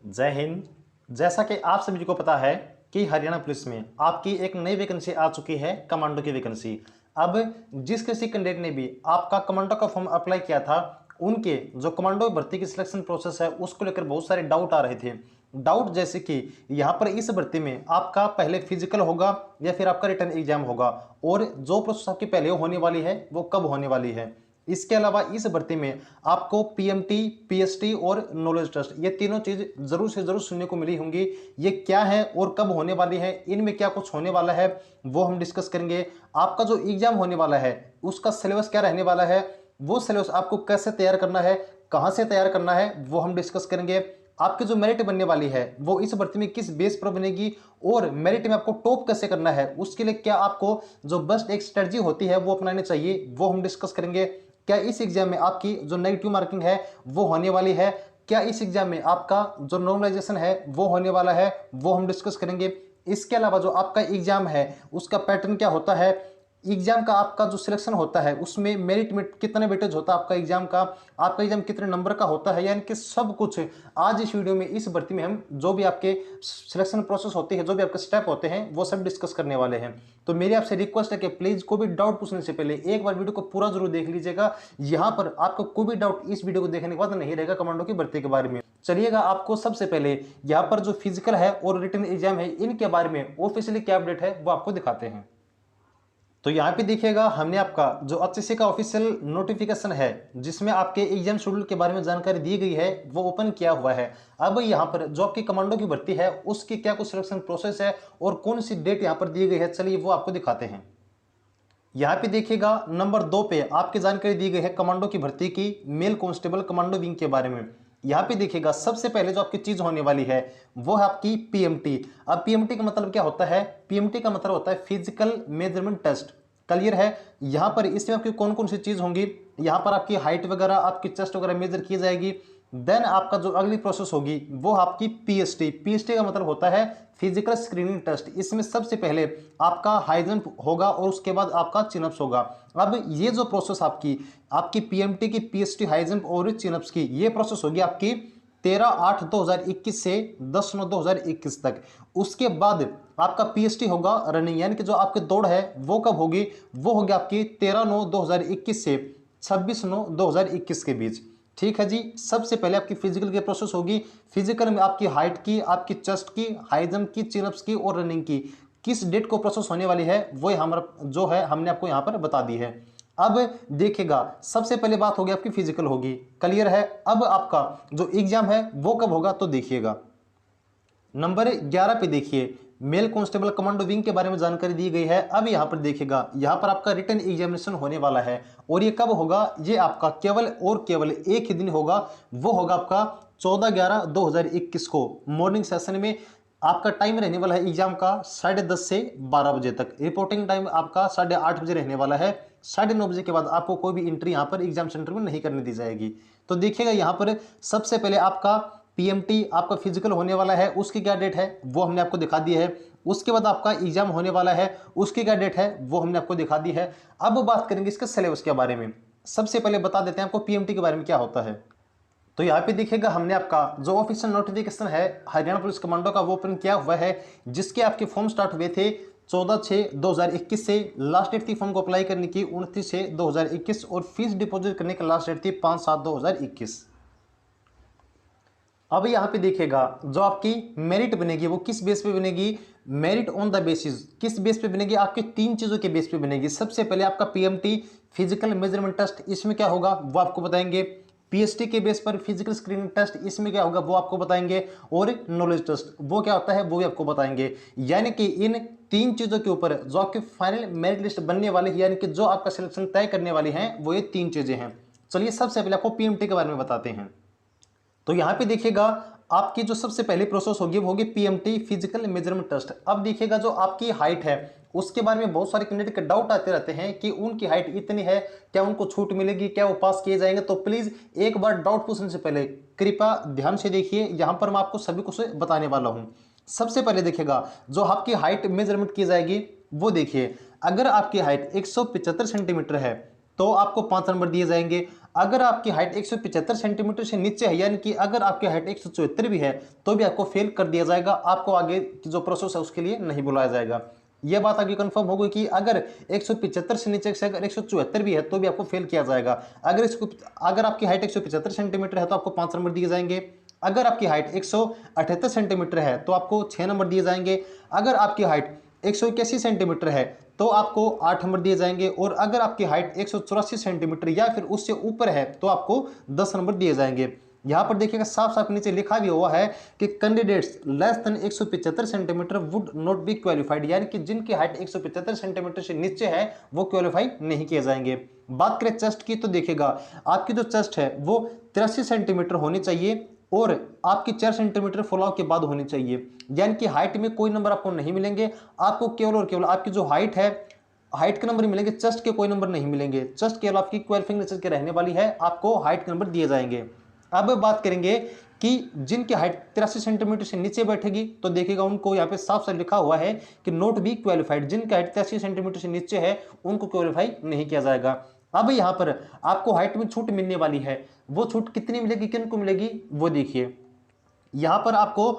जय हिंद। जैसा कि आप सभी को पता है कि हरियाणा पुलिस में आपकी एक नई वैकेंसी आ चुकी है, कमांडो की वैकेंसी। अब जिस किसी कैंडिडेट ने भी आपका कमांडो का फॉर्म अप्लाई किया था, उनके जो कमांडो भर्ती की सिलेक्शन प्रोसेस है उसको लेकर बहुत सारे डाउट आ रहे थे। डाउट जैसे कि यहाँ पर इस भर्ती में आपका पहले फिजिकल होगा या फिर आपका रिटन एग्जाम होगा, और जो प्रोसेस आपकी पहले होने वाली है वो कब होने वाली है। इसके अलावा इस भर्ती में आपको पीएमटी, पीएसटी और नॉलेज टेस्ट, ये तीनों चीज जरूर से जरूर सुनने को मिली होंगी। ये क्या है और कब होने वाली है, इनमें क्या कुछ होने वाला है वो हम डिस्कस करेंगे। आपका जो एग्जाम होने वाला है उसका सिलेबस क्या रहने वाला है, वो सिलेबस आपको कैसे तैयार करना है, कहां से तैयार करना है, वो हम डिस्कस करेंगे। आपकी जो मेरिट बनने वाली है वो इस भर्ती में किस बेस पर बनेगी, और मेरिट में आपको टॉप कैसे करना है, उसके लिए क्या आपको जो बेस्ट एक स्ट्रेटजी होती है वो अपनानी चाहिए, वो हम डिस्कस करेंगे। क्या इस एग्जाम में आपकी जो नेगेटिव मार्किंग है वो होने वाली है, क्या इस एग्जाम में आपका जो नॉर्मलाइजेशन है वो होने वाला है, वो हम डिस्कस करेंगे। इसके अलावा जो आपका एग्जाम है उसका पैटर्न क्या होता है, एग्जाम का आपका जो सिलेक्शन होता है उसमें मेरिट में कितने वेटेज होता है आपका एग्जाम का, आपका एग्जाम कितने नंबर का होता है, यानी कि सब कुछ आज इस वीडियो में इस भर्ती में हम जो भी आपके सिलेक्शन प्रोसेस होती है, जो भी आपके स्टेप होते हैं वो सब डिस्कस करने वाले हैं। तो मेरी आपसे रिक्वेस्ट है कि प्लीज कोई भी डाउट पूछने से पहले एक बार वीडियो को पूरा जरूर देख लीजिएगा। यहाँ पर आपको कोई भी डाउट इस वीडियो को देखने के बाद नहीं रहेगा कमांडो की भर्ती के बारे में। चलिएगा, आपको सबसे पहले यहाँ पर जो फिजिकल है और रिटन एग्जाम है इनके बारे में ऑफिशियली क्या अपडेट है वो आपको दिखाते हैं। तो यहाँ पे देखिएगा, हमने आपका जो एचएससी का ऑफिशियल नोटिफिकेशन है जिसमें आपके एग्जाम शेड्यूल के बारे में जानकारी दी गई है वो ओपन किया हुआ है। अब यहाँ पर जो आपकी कमांडो की भर्ती है उसकी क्या कुछ सिलेक्शन प्रोसेस है और कौन सी डेट यहाँ पर दी गई है, चलिए वो आपको दिखाते हैं। यहाँ पे देखिएगा, नंबर 2 पे आपकी जानकारी दी गई है कमांडो की भर्ती की मेल कांस्टेबल कमांडो विंग के बारे में। यहाँ पे देखिएगा, सबसे पहले जो आपकी चीज होने वाली है वो है आपकी पीएमटी। अब पीएमटी का मतलब क्या होता है, पीएमटी का मतलब होता है फिजिकल मेजरमेंट टेस्ट। क्लियर है। यहाँ पर इसमें आपकी कौन कौन सी चीज होंगी, यहाँ पर आपकी हाइट वगैरह, आपकी चेस्ट वगैरह मेजर की जाएगी। देन आपका जो अगली प्रोसेस होगी वो आपकी पीएसटी। पीएसटी का मतलब होता है फिजिकल स्क्रीनिंग टेस्ट। इसमें सबसे पहले आपका हाई जंप होगा और उसके बाद आपका चिनअप्स होगा। अब ये जो प्रोसेस आपकी आपकी पीएमटी की, पीएसटी, हाई जंप और चिनअप्स की, ये प्रोसेस होगी आपकी 13/8/2021 से 10/9/2021 तक। उसके बाद आपका पीएसटी होगा रनिंग, यानी कि जो आपकी दौड़ है वो कब होगी, वो होगी आपकी 13/9/2021 से 26/9/2021 के बीच। ठीक है जी। सबसे पहले आपकी फिजिकल की प्रोसेस होगी। फिजिकल में आपकी हाइट की, आपकी चेस्ट की, हाई जंप की, चिनअप्स की और रनिंग की किस डेट को प्रोसेस होने वाली है वो हमारा जो है हमने आपको यहाँ पर बता दी है। अब देखिएगा, सबसे पहले बात होगी आपकी फिजिकल होगी। क्लियर है। अब आपका जो एग्जाम है वो कब होगा, तो देखिएगा नंबर 11 पे देखिए, मेल कांस्टेबल कमांडो विंग के बारे में जानकारी दी गई है। अब यहाँ पर देखिएगा, यहाँ पर आपका रिटन एग्जामिनेशन होने वाला है और ये कब होगा, ये आपका केवल और केवल एक ही दिन होगा, वो होगा आपका 14/11/2021 को मॉर्निंग सेशन में। आपका टाइम रहने वाला है एग्जाम का 10:30 से 12 बजे तक। रिपोर्टिंग टाइम आपका 8:30 बजे रहने वाला है। 9:30 बजे के बाद आपको कोई भी एंट्री यहाँ पर एग्जाम सेंटर में नहीं करने दी जाएगी। तो देखिएगा, यहाँ पर सबसे पहले आपका पीएमटी आपका फिजिकल होने वाला है, उसकी क्या डेट है वो हमने आपको दिखा दी है। उसके बाद आपका एग्जाम होने वाला है, उसकी क्या डेट है वो हमने आपको दिखा दी है। अब बात करेंगे इसके सिलेबस के बारे में। सबसे पहले बता देते हैं आपको पीएमटी के बारे में क्या होता है। तो यहाँ पे देखिएगा, हमने आपका जो ऑफिशियल नोटिफिकेशन है हरियाणा पुलिस कमांडो का वो ओपन किया हुआ है, जिसके आपके फॉर्म स्टार्ट हुए थे 14/6/2021 से। लास्ट डेट थी फॉर्म को अप्लाई करने की 29/6/2021 और फीस डिपॉजिट करने की लास्ट डेट थी 5/7/2021। अब यहाँ पे देखिएगा, जो आपकी मेरिट बनेगी वो किस बेस पे बनेगी, मेरिट ऑन द बेसिस किस बेस पे बनेगी, आपकी 3 चीजों के बेस पे बनेगी। सबसे पहले आपका पीएमटी फिजिकल मेजरमेंट टेस्ट, इसमें क्या होगा वो आपको बताएंगे। पीएसटी के बेस पर फिजिकल स्क्रीनिंग टेस्ट, इसमें क्या होगा वो आपको बताएंगे। और नॉलेज टेस्ट वो क्या होता है वो भी आपको बताएंगे। यानी कि इन 3 चीजों के ऊपर जो आपकी फाइनल मेरिट लिस्ट बनने वाली है, यानी कि जो आपका सिलेक्शन तय करने वाली है, वो ये 3 चीजें हैं। चलिए सबसे पहले आपको पीएमटी के बारे में बताते हैं। तो यहाँ पे देखिएगा, आपकी जो सबसे पहली प्रोसेस होगी वो होगी पीएमटी फिजिकल मेजरमेंट टेस्ट। अब देखिएगा, जो आपकी हाइट है उसके बारे में बहुत सारे कैंडिडेट के डाउट आते रहते हैं कि उनकी हाइट इतनी है, क्या उनको छूट मिलेगी, क्या वो पास किए जाएंगे। तो प्लीज एक बार डाउट पूछने से पहले कृपया ध्यान से देखिए, यहाँ पर मैं आपको सभी कुछ बताने वाला हूँ। सबसे पहले देखिएगा, जो आपकी हाइट मेजरमेंट की जाएगी वो देखिए, अगर आपकी हाइट 175 सेंटीमीटर है तो आपको 5 नंबर दिए जाएंगे। अगर आपकी हाइट 175 सेंटीमीटर से नीचे है, यानी कि अगर आपकी हाइट 174 भी है, तो भी आपको फेल कर दिया जाएगा, आपको आगे की जो प्रोसेस है उसके लिए नहीं बुलाया जाएगा। यह बात आगे कंफर्म हो गई कि अगर 175 से नीचे से अगर 174 भी है तो भी आपको फेल किया जाएगा। अगर आपकी हाइट 175 सेंटीमीटर है तो आपको 5 नंबर दिए जाएंगे। अगर आपकी हाइट 178 सेंटीमीटर है तो आपको 6 नंबर दिए जाएंगे। अगर आपकी हाइट 181 सेंटीमीटर है तो आपको 8 नंबर दिए जाएंगे। और अगर आपकी हाइट 184 सेंटीमीटर या फिर उससे ऊपर है तो आपको 10 नंबर दिए जाएंगे। यहां पर देखिएगा साफ साफ नीचे लिखा भी हुआ है कि candidates less than 175 centimetre would not be qualified, यानी कि जिनकी हाइट 175 सेंटीमीटर से नीचे है वो क्वालिफाई नहीं किए जाएंगे। बात करें चेस्ट की तो देखिएगा आपकी जो चेस्ट है वो 83 सेंटीमीटर होनी चाहिए और आपकी 4 सेंटीमीटर फुलाव के बाद होनी चाहिए, यानी कि हाइट में कोई नंबर आपको नहीं मिलेंगे। आपको केवल और केवल आपकी जो हाइट है, हाइट के नंबर मिलेंगे, चेस्ट के कोई नंबर नहीं मिलेंगे। चेस्ट केवल आपकी 12 फिंगर नेचर के रहने वाली है, आपको हाइट के नंबर दिए जाएंगे। अब बात करेंगे कि जिनकी हाइट 83 सेंटीमीटर से नीचे बैठेगी तो देखिएगा उनको यहाँ पे साफ साफ लिखा हुआ है कि नॉट बी क्वालिफाइड, जिनकी हाइट 83 सेंटीमीटर से नीचे है उनको क्वालिफाई नहीं किया जाएगा। अब यहाँ पर आपको हाइट में छूट मिलने वाली है, वो छूट कितनी मिलेगी, किनको मिलेगी वो देखिए। यहाँ पर आपको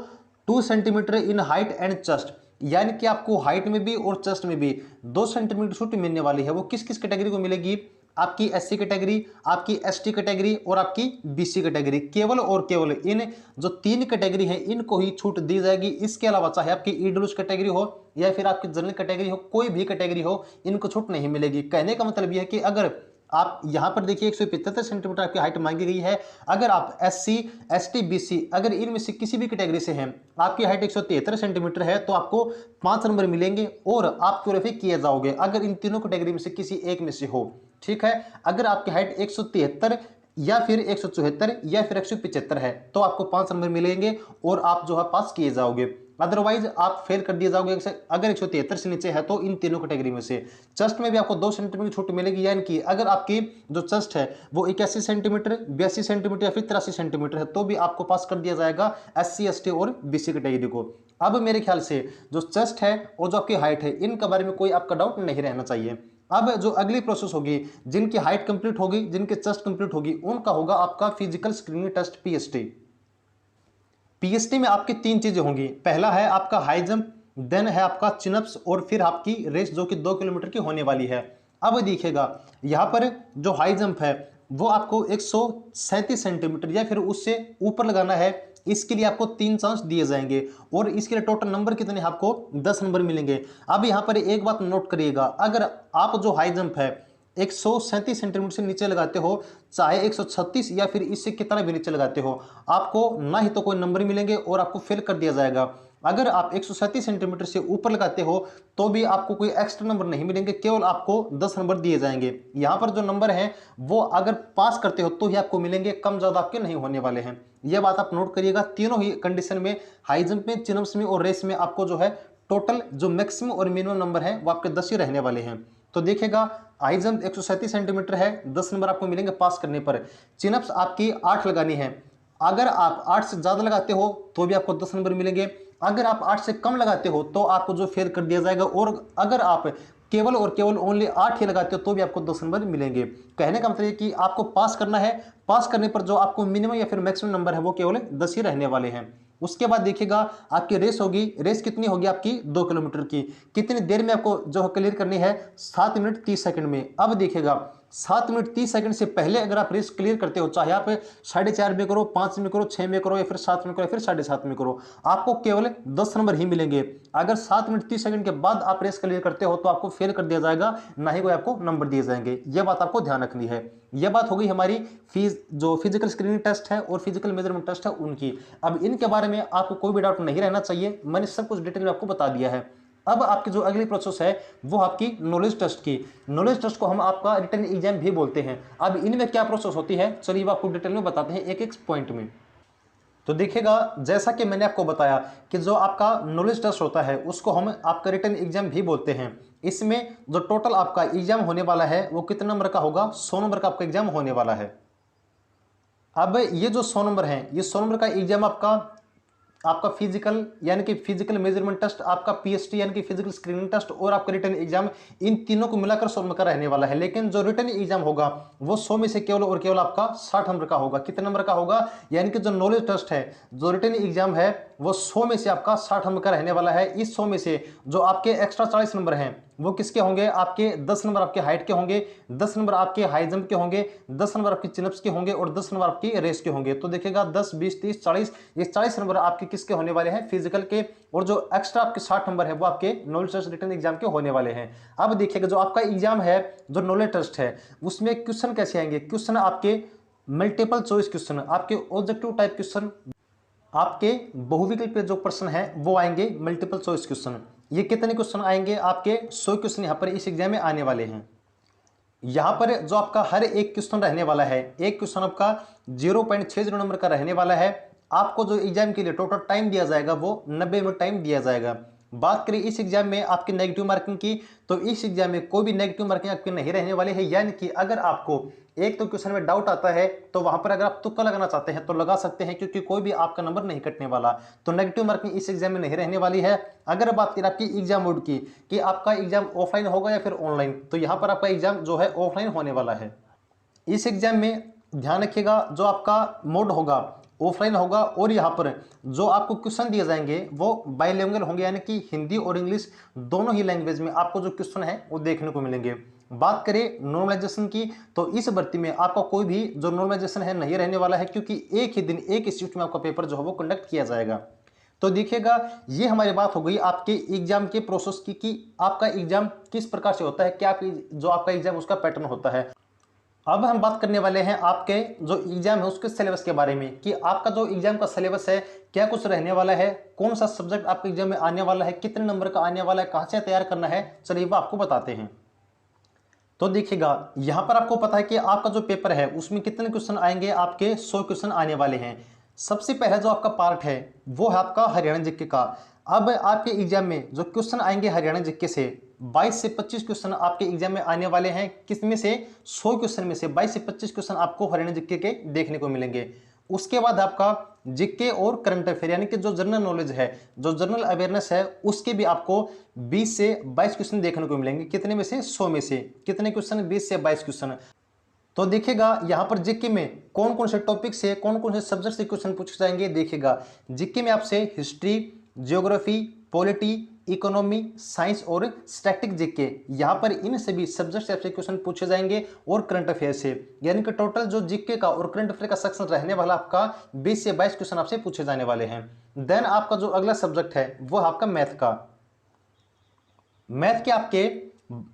2 centimetre in height and chest, यानी कि आपको हाइट में भी और चेस्ट में भी 2 सेंटीमीटर छूट मिलने वाली है। वो किस किस कैटेगरी को मिलेगी, आपकी एससी कैटेगरी, आपकी एसटी कैटेगरी और आपकी बीसी कैटेगरी। केवल और केवल इन जो 3 कैटेगरी है इनको ही छूट दी जाएगी। इसके अलावा चाहे आपकी ईडब्ल्यूएस कैटेगरी हो या फिर आपकी जनरल कैटेगरी हो, कोई भी कैटेगरी हो, इनको छूट नहीं मिलेगी। कहने का मतलब यह है कि अगर आप यहां पर देखिए 175 सेंटीमीटर आपकी हाइट मांगी गई है, अगर आप एससी एसटी बीसी अगर इनमें से किसी भी कैटेगरी से हैं, आपकी हाइट 173 सेंटीमीटर है तो आपको 5 नंबर मिलेंगे और आप क्वालिफाई किए जाओगे अगर इन तीनों कैटेगरी में से किसी एक में से हो। ठीक है, अगर आपकी हाइट 173 या फिर 174 या फिर 175 है तो आपको 5 नंबर मिलेंगे और आप जो है पास किए जाओगे, अदरवाइज आप फेल कर दिए जाओगे अगर 173 से नीचे है तो इन तीनों कैटेगरी में से। चेस्ट में भी आपको 2 सेंटीमीटर छूट मिलेगी, यानी कि अगर आपकी जो चेस्ट है वो 81 सेंटीमीटर 82 सेंटीमीटर या फिर 83 सेंटीमीटर है तो भी आपको पास कर दिया जाएगा एससी एसटी और बीसी कैटेगरी को। अब मेरे ख्याल से जो चेस्ट है और जो आपकी हाइट है इनके बारे में कोई आपका डाउट नहीं रहना चाहिए। अब जो अगली प्रोसेस होगी, जिनकी हाइट कंप्लीट होगी, जिनके चेस्ट कंप्लीट होगी, उनका होगा आपका physical screening test PST. PST में आपकी 3 चीजें होंगी, पहला है आपका हाई जंप, देन है आपका चिनअप्स और फिर आपकी रेस जो कि 2 किलोमीटर की होने वाली है। अब देखिएगा यहाँ पर जो हाई जंप है वो आपको 137 सेंटीमीटर या फिर उससे ऊपर लगाना है। इसके लिए आपको 3 चांस दिए जाएंगे और इसके लिए टोटल नंबर कितने, आपको 10 नंबर मिलेंगे। अब यहाँ पर एक बात नोट करिएगा, अगर आप जो हाई जंप है 137 सेंटीमीटर से नीचे लगाते हो, चाहे 136 या फिर इससे कितना भी नीचे लगाते हो, आपको ना ही तो कोई नंबर मिलेंगे और आपको फेल कर दिया जाएगा। अगर आप 137 सेंटीमीटर से ऊपर लगाते हो तो भी आपको कोई एक्स्ट्रा नंबर नहीं मिलेंगे, केवल आपको 10 नंबर दिए जाएंगे। यहाँ पर जो नंबर है वो अगर पास करते हो तो ही आपको मिलेंगे, कम ज़्यादा आपके नहीं होने वाले हैं। यह बात आप नोट करिएगा। तीनों ही कंडीशन में, हाई जंप में, चिनअप्स में और रेस में, आपको जो है टोटल जो मैक्सिमम और मिनिमम नंबर है वो आपके 10 ही रहने वाले हैं। तो देखिएगा हाई जंप 137 सेंटीमीटर है, 10 नंबर आपको मिलेंगे पास करने पर। चिनअप्स आपकी 8 लगानी है, अगर आप 8 से ज़्यादा लगाते हो तो भी आपको 10 नंबर मिलेंगे। अगर आप 8 से कम लगाते हो तो आपको जो फेल कर दिया जाएगा, और अगर आप केवल और केवल ओनली 8 ही लगाते हो तो भी आपको 10 नंबर मिलेंगे। कहने का मतलब कि आपको पास करना है, पास करने पर जो आपको मिनिमम या फिर मैक्सिमम नंबर है वो केवल 10 ही रहने वाले हैं। उसके बाद देखिएगा आपकी रेस होगी, रेस कितनी होगी आपकी 2 किलोमीटर की, कितनी देर में आपको जो क्लियर करनी है, 7 मिनट 30 सेकंड में। अब देखिएगा 7 मिनट 30 सेकंड से पहले अगर आप रेस क्लियर करते हो, चाहे आप 4:30 में करो, 5 में करो, 6 में करो या फिर 7 में करो या फिर 7:30 में करो, आपको केवल 10 नंबर ही मिलेंगे। अगर 7 मिनट 30 सेकंड के बाद आप रेस क्लियर करते हो तो आपको फेल कर दिया जाएगा, ना ही कोई आपको नंबर दिए जाएंगे। यह बात आपको ध्यान रखनी है। यह बात हो गई हमारी जो फिजिकल स्क्रीनिंग टेस्ट है और फिजिकल मेजरमेंट टेस्ट है उनकी। अब इनके बारे में आपको कोई भी डाउट नहीं रहना चाहिए, मैंने सब कुछ डिटेल में आपको बता दिया है। अब आपकी जो अगली प्रोसेस है वो आपकी नॉलेज टेस्ट की। नॉलेज टेस्ट को हम आपका रिटन एग्जाम भी बोलते हैं। अब इनमें क्या प्रोसेस होती है, चलिए वो आपको डिटेल में बताते हैं एक एक पॉइंट में। तो देखिएगा जैसा कि मैंने आपको बताया कि जो आपका नॉलेज टेस्ट होता है उसको हम आपका रिटन एग्जाम भी बोलते हैं। इसमें जो टोटल आपका एग्जाम होने वाला है वो कितने नंबर का होगा, 100 नंबर का आपका एग्जाम होने वाला है। अब ये जो 100 नंबर है, ये 100 नंबर का एग्जाम आपका आपका फिजिकल यानी कि फिजिकल मेजरमेंट टेस्ट, आपका पीएसटी यानी कि फिजिकल स्क्रीनिंग टेस्ट और आपका रिटन एग्जाम, इन तीनों को मिलाकर 100 नंबर का रहने वाला है। लेकिन जो रिटन एग्जाम होगा वो 100 में से केवल और केवल आपका 60 नंबर का होगा। कितने नंबर का होगा? यानी कि जो नॉलेज टेस्ट है, जो रिटन एग्जाम है, वो 100 में से आपका 60 नंबर का रहने वाला है। इस 100 में से जो आपके एक्स्ट्रा 40 नंबर हैं वो किसके होंगे? आपके 10 नंबर आपके हाइट के होंगे, 10 नंबर आपके हाई जंप के होंगे, 10 नंबर आपकी चिनअप्स के होंगे और 10 नंबर आपकी रेस के होंगे। तो देखिएगा 10, 20, 30, 40, ये 40 नंबर आपके किसके होने वाले हैं? फिजिकल के। और जो एक्स्ट्रा आपके 60 नंबर है वो आपके नॉलेज टेस्ट रिटन एग्जाम के होने वाले हैं। अब देखिएगा जो आपका एग्जाम है, जो नॉलेज टेस्ट है, उसमें क्वेश्चन कैसे आएंगे? क्वेश्चन आपके मल्टीपल चॉइस क्वेश्चन, आपके ऑब्जेक्टिव टाइप क्वेश्चन, आपके बहुविकल्पीय जो प्रश्न है वो आएंगे मल्टीपल चॉइस क्वेश्चन। ये कितने क्वेश्चन आएंगे? आपके 100 क्वेश्चन यहाँ पर इस एग्जाम में आने वाले हैं। यहाँ पर जो आपका हर एक क्वेश्चन रहने वाला है, एक क्वेश्चन आपका 0.60 नंबर का रहने वाला है। आपको जो एग्जाम के लिए टोटल टाइम दिया जाएगा वो 90 मिनट टाइम दिया जाएगा। बात करें इस एग्जाम में आपकी नेगेटिव मार्किंग की, तो इस एग्जाम में कोई भी नेगेटिव मार्किंग आपकी नहीं रहने वाली है। यानी कि अगर आपको एक तो क्वेश्चन में डाउट आता है तो वहां पर अगर आप तुक्का लगाना चाहते हैं तो लगा सकते हैं, क्योंकि कोई भी आपका नंबर नहीं कटने वाला। तो नेगेटिव मार्किंग इस एग्जाम में नहीं रहने वाली है। अगर बात करें आपकी एग्जाम मोड की कि आपका एग्जाम ऑफलाइन होगा या फिर ऑनलाइन, तो यहाँ पर आपका एग्जाम जो है ऑफलाइन होने वाला है। इस एग्जाम में ध्यान रखिएगा जो आपका मोड होगा ऑफलाइन होगा और यहाँ पर जो आपको क्वेश्चन दिए जाएंगे वो बाइलिंगुअल होंगे, यानी कि हिंदी और इंग्लिश दोनों ही लैंग्वेज में आपको जो क्वेश्चन है वो देखने को मिलेंगे। बात करें नॉर्मलाइजेशन की, तो इस भर्ती में आपका कोई भी जो नॉर्मलाइजेशन है नहीं रहने वाला है, क्योंकि एक ही दिन एक इंस्टीट्यूट में आपका पेपर जो है वो कंडक्ट किया जाएगा। तो देखिएगा ये हमारी बात हो गई आपके एग्जाम के प्रोसेस की कि आपका एग्जाम किस प्रकार से होता है, क्या जो आपका एग्जाम उसका पैटर्न होता है। अब हम बात करने वाले हैं आपके जो एग्जाम है उसके सिलेबस के बारे में कि आपका जो एग्जाम का सिलेबस है क्या कुछ रहने वाला है, कौन सा सब्जेक्ट आपके एग्जाम में आने वाला है, कितने नंबर का आने वाला है, कहां से तैयार करना है, चलिए वो आपको बताते हैं। तो देखिएगा यहां पर आपको पता है कि आपका जो पेपर है उसमें कितने क्वेश्चन आएंगे? आपके 100 क्वेश्चन आने वाले हैं। सबसे पहला जो आपका पार्ट है वो है आपका हरियाणा जीके का। अब आपके एग्जाम में जो क्वेश्चन आएंगे हरियाणा जीके से 22 से 25 क्वेश्चन आपके एग्जाम में आने वाले हैं। किसमें से? 100 क्वेश्चन में से 22 से 25 क्वेश्चन आपको हरियाणा जीके के देखने को मिलेंगे। उसके बाद आपका जीके और करंट अफेयर यानी कि जो जनरल नॉलेज है, जो जनरल अवेयरनेस है, उसके भी आपको 20 से 22 क्वेश्चन देखने को मिलेंगे। कितने में से? 100 में से। कितने क्वेश्चन? 20 से 22 क्वेश्चन। तो देखिएगा यहाँ पर जीके में कौन कौन से टॉपिक से, कौन कौन से सब्जेक्ट से क्वेश्चन पूछे जाएंगे। देखिएगा जीके में आपसे history, geography, polity, economy, science और स्टैटिक जीके, यहाँ पर इन सभी सब्जेक्ट से आपसे क्वेश्चन पूछे जाएंगे और करंट अफेयर से। यानी कि टोटल जो जीके का और करंट अफेयर का सेक्शन रहने वाला आपका 20 से 22 क्वेश्चन आपसे पूछे जाने वाले हैं। देन आपका जो अगला सब्जेक्ट है वो है आपका मैथ का। मैथ के आपके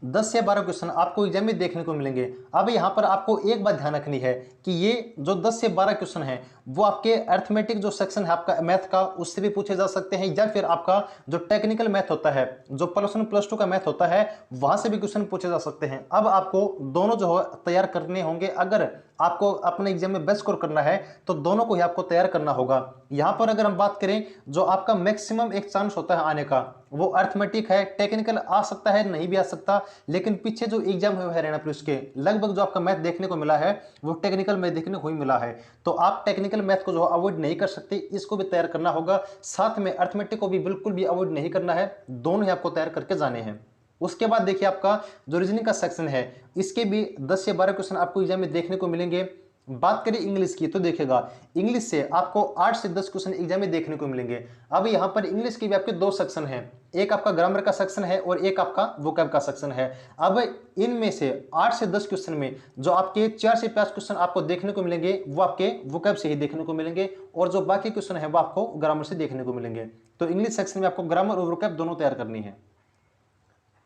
10 से 12 क्वेश्चन आपको एग्जाम में देखने को मिलेंगे। अब यहाँ पर आपको एक बात ध्यान रखनी है कि ये जो 10 से 12 क्वेश्चन हैं वो आपके अर्थमेटिक जो सेक्शन है आपका मैथ का उससे भी पूछे जा सकते हैं, या फिर आपका जो टेक्निकल मैथ होता है, जो +1 +2 का मैथ होता है, वहां से भी क्वेश्चन पूछे जा सकते हैं। अब आपको दोनों जो है तैयार करने होंगे। अगर आपको अपने एग्जाम में बेस्ट स्कोर करना है तो दोनों को ही आपको तैयार करना होगा। यहाँ पर अगर हम बात करें जो आपका मैक्सिमम एक चांस होता है आने का वो अर्थमेटिक है। टेक्निकल आ सकता है, नहीं भी आ सकता, लेकिन पीछे जो एग्जाम है हरियाणा पुलिस के लगभग जो आपका मैथ देखने को मिला है वो टेक्निकल मैथ देखने को ही मिला है। तो आप टेक्निकल मैथ को जो अवॉइड नहीं कर सकते, इसको भी तैयार करना होगा। साथ में अर्थमेटिक को भी बिल्कुल भी अवॉइड नहीं करना है, दोनों ही आपको तैयार करके जाने हैं। उसके बाद देखिए आपका जो रीजनिंग का सेक्शन है इसके भी 10 से 12 क्वेश्चन आपको एग्जाम में देखने को मिलेंगे। बात करें इंग्लिश की तो देखिएगा इंग्लिश से आपको 8 से 10 क्वेश्चन एग्जाम में देखने को मिलेंगे। अब यहाँ पर इंग्लिश के भी आपके 2 सेक्शन हैं, एक आपका ग्रामर का सेक्शन है और एक आपका वोकैब का सेक्शन है। अब इनमें से 8 से 10 क्वेश्चन में जो आपके 4 से 5 क्वेश्चन आपको देखने को मिलेंगे वो आपके वोकैब से ही देखने को मिलेंगे और जो बाकी क्वेश्चन है वो आपको ग्रामर से देखने को मिलेंगे। तो इंग्लिश सेक्शन में आपको ग्रामर और वोकैब दोनों तैयार करनी है।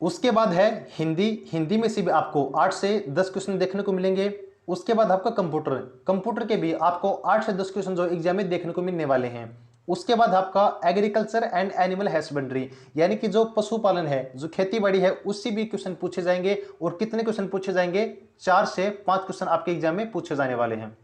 उसके बाद है हिंदी। हिंदी में से भी आपको 8 से 10 क्वेश्चन देखने को मिलेंगे। उसके बाद आपका कंप्यूटर, कंप्यूटर के भी आपको 8 से 10 क्वेश्चन जो एग्जाम में देखने को मिलने वाले हैं। उसके बाद आपका एग्रीकल्चर एंड एनिमल हस्बेंड्री यानी कि जो पशुपालन है, जो खेती बाड़ी है, उससे भी क्वेश्चन पूछे जाएंगे। और कितने क्वेश्चन पूछे जाएंगे? 4 से 5 क्वेश्चन आपके एग्जाम में पूछे जाने वाले हैं।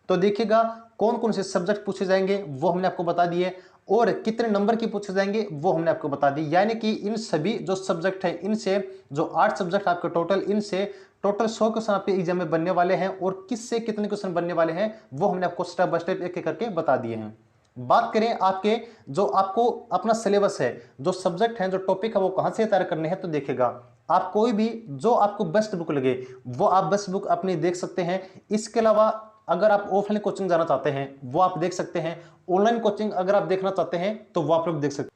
तो देखिएगा कौन कौन से सब्जेक्ट पूछे जाएंगे वो हमने आपको बता दिए और कितने नंबर की पूछे जाएंगे वो हमने आपको बता दी। यानी कि इन सभी जो सब्जेक्ट है इनसे जो 8 सब्जेक्ट आपके टोटल, इनसे टोटल 100 क्वेश्चन आपके एग्जाम में बनने वाले हैं और किससे कितने क्वेश्चन बनने वाले हैं वो हमने आपको स्टेप बाय स्टेप एक एक करके बता दिए हैं। बात करें आपके जो आपको अपना सिलेबस है, जो सब्जेक्ट है, जो टॉपिक है, वो कहाँ से तैयार करने हैं, तो देखिएगा आप कोई भी जो आपको बेस्ट बुक लगे वो आप बेस्ट बुक अपनी देख सकते हैं। इसके अलावा अगर आप ऑफलाइन कोचिंग जाना चाहते हैं वो आप देख सकते हैं, ऑनलाइन कोचिंग अगर आप देखना चाहते हैं तो वो आप लोग देख सकते हैं।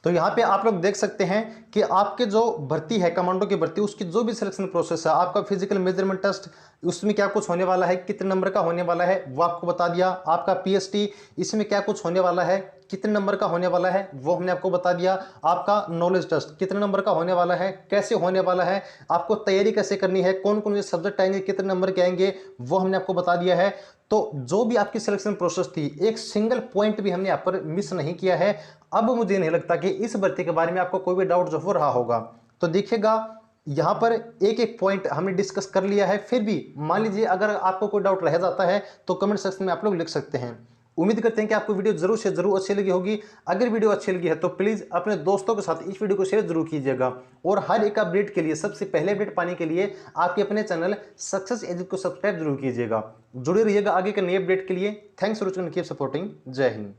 तो यहाँ पे आप लोग देख सकते हैं कि आपके जो भर्ती है कमांडो की भर्ती, उसकी जो भी सिलेक्शन प्रोसेस है, आपका फिजिकल मेजरमेंट टेस्ट, उसमें क्या कुछ होने वाला है, कितने नंबर का होने वाला है वो आपको बता दिया। आपका पीएसटी, इसमें क्या कुछ होने वाला है, कितने नंबर का होने वाला है वो हमने आपको बता दिया। आपका नॉलेज टेस्ट कितने नंबर का होने वाला है, कैसे होने वाला है, आपको तैयारी कैसे करनी है, कौन कौन से सब्जेक्ट आएंगे, कितने नंबर के आएंगे, वो हमने आपको बता दिया है। तो जो भी आपकी सिलेक्शन प्रोसेस थी, एक सिंगल पॉइंट भी हमने यहाँ पर मिस नहीं किया है। अब मुझे नहीं लगता कि इस भर्ती के बारे में आपको कोई भी डाउट जो हो रहा होगा। तो देखिएगा यहाँ पर एक एक पॉइंट हमने डिस्कस कर लिया है। फिर भी मान लीजिए अगर आपको कोई डाउट रह जाता है तो कमेंट सेक्शन में आप लोग लिख सकते हैं। उम्मीद करते हैं कि आपको वीडियो जरूर से जरूर अच्छी लगी होगी। अगर वीडियो अच्छी लगी है तो प्लीज़ अपने दोस्तों के साथ इस वीडियो को शेयर जरूर कीजिएगा। और हर एक अपडेट के लिए, सबसे पहले अपडेट पाने के लिए आपके अपने चैनल सक्सेस एजुकेशन को सब्सक्राइब जरूर कीजिएगा। जुड़े रहिएगा आगे के नए अपडेट के लिए। Thanks for watching, keep supporting. जय हिंद।